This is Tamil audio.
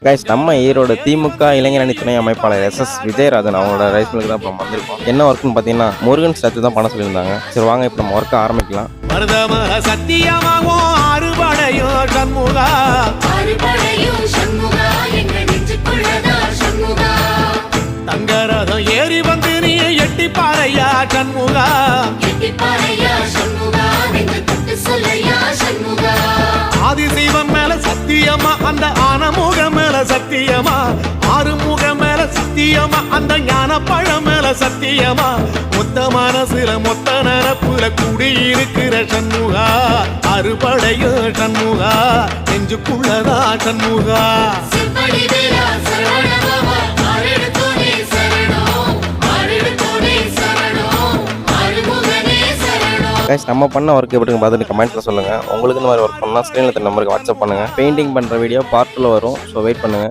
கைஸ் நம்ம ஈரோடு திமுக இளைஞரணி துணை அமைப்பாளர் எஸ் விஜயராஜன் அவங்களோட ரைஸ் மில்லுக்கு தான் இப்போ வந்திருக்கோம். என்ன ஒர்க்குன்னு பார்த்தீங்கன்னா முருகன் ஸ்டாச்சு தான் பண்ண சொல்லியிருந்தாங்க. சரி வாங்க இப்போ நம்ம ஒர்க்கை ஆரம்பிக்கலாம். தங்கரதம் ஏறி வந்து நீ எட்டி பாறையா சண்முகா, ஆதிசைவம் மேல சத்தியமா, அந்த ஆனமுகம் மேல சத்தியமா, ஆறுமுகம் மேல சத்தியமா, அந்த ஞான பழம் மேல சத்தியமா, மொத்த மனசுல மொத்த நரப்புல குடியிருக்கிற சண்முகா, அறுபடையும் சண்முகா, நெஞ்சுக்குள்ளதா சண்முகா. கைஸ் நம்ம பண்ண ஒர்க் எப்படி பார்த்துட்டு கமெண்ட்ல சொல்லுங்க. உங்களுக்கு இந்த மாதிரி ஒர்க் பண்ணா ஸ்க்ரீன்ல நம்பருக்கு வாட்ஸ்அப் பண்ணுங்க. பெயிண்டிங் பண்ற வீடியோ பார்ட் 2 வரும். ஸோ வெயிட் பண்ணுங்க.